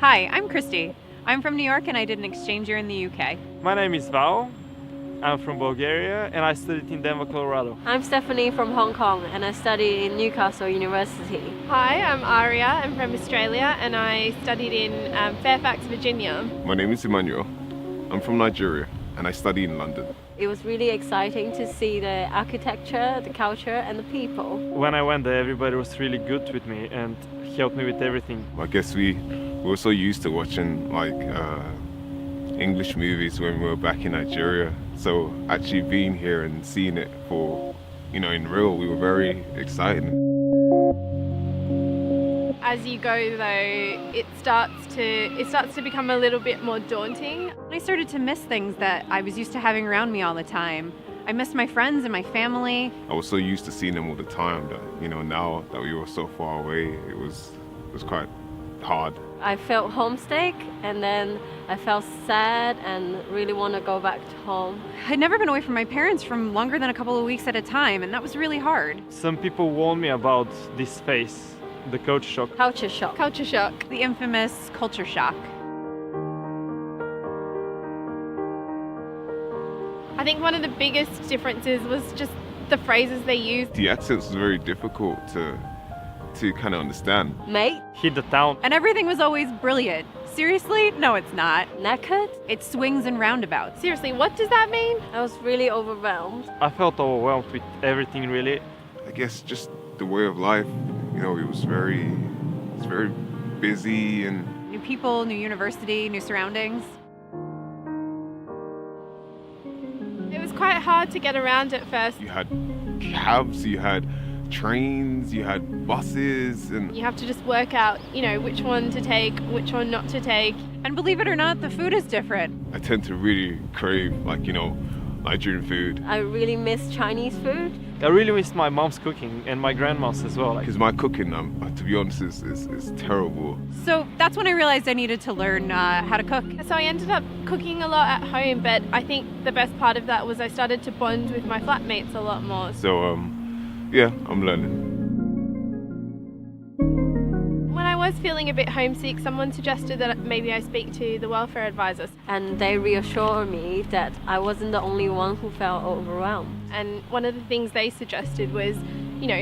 Hi, I'm Christy. I'm from New York and I did an exchange year in the UK. My name is Val. I'm from Bulgaria and I studied in Denver, Colorado. I'm Stephanie from Hong Kong and I study in Newcastle University. Hi, I'm Aria. I'm from Australia and I studied in Fairfax, Virginia. My name is Emmanuel. I'm from Nigeria and I study in London. It was really exciting to see the architecture, the culture and the people. When I went there, everybody was really good with me and helped me with everything. I guess we were so used to watching English movies when we were back in Nigeria. So actually being here and seeing it in real, we were very excited. As you go though, it starts to become a little bit more daunting. I started to miss things that I was used to having around me all the time. I missed my friends and my family. I was so used to seeing them all the time that, now that we were so far away, it was quite hard. I felt homesick and then I felt sad and really want to go back to home. I'd never been away from my parents from longer than a couple of weeks at a time, and that was really hard. Some people warned me about this phase, the culture shock. Culture shock. Culture shock. The infamous culture shock. I think one of the biggest differences was just the phrases they used. The accents was very difficult to kind of understand. Mate, Hit the town. And everything was always brilliant. Seriously? No, it's not. knackered. It swings and roundabouts. Seriously, what does that mean? I was really overwhelmed. I felt overwhelmed with everything really. I guess just the way of life, it was very busy and New people, new university, new surroundings. It was quite hard to get around at first. you had cabs, you had trains, you had buses, and You have to just work out, which one to take, which one not to take. And believe it or not, the food is different. I tend to really crave Nigerian food. I really miss Chinese food. I really missed my mom's cooking and my grandma's as well. Because my cooking, to be honest, is terrible. So that's when I realized I needed to learn how to cook. So I ended up cooking a lot at home, but I think the best part of that was I started to bond with my flatmates a lot more. So, yeah, I'm learning. When I was feeling a bit homesick, someone suggested that maybe I speak to the welfare advisors. And they reassured me that I wasn't the only one who felt overwhelmed. And one of the things they suggested was,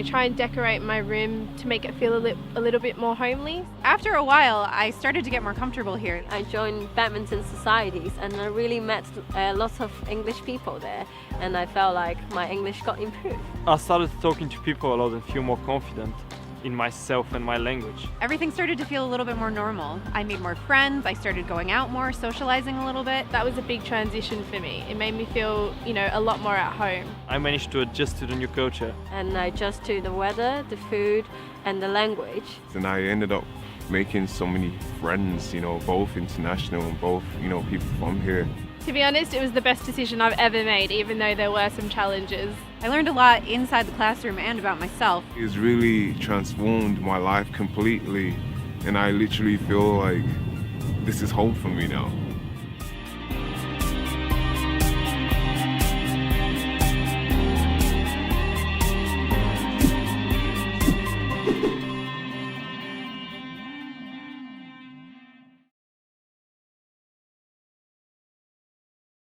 try and decorate my room to make it feel a little bit more homely. After a while, I started to get more comfortable here. I joined badminton societies and I really met lots of English people there, and I felt like my English got improved. I started talking to people a lot and feel more confident in myself and my language. Everything started to feel a little bit more normal. I made more friends, I started going out more, socializing a little bit. That was a big transition for me. It made me feel, a lot more at home. I managed to adjust to the new culture. And I adjust to the weather, the food and the language. And I ended up making so many friends, both international and both, people from here. To be honest, it was the best decision I've ever made, even though there were some challenges. I learned a lot inside the classroom and about myself. It's really transformed my life completely, and I literally feel like this is home for me now.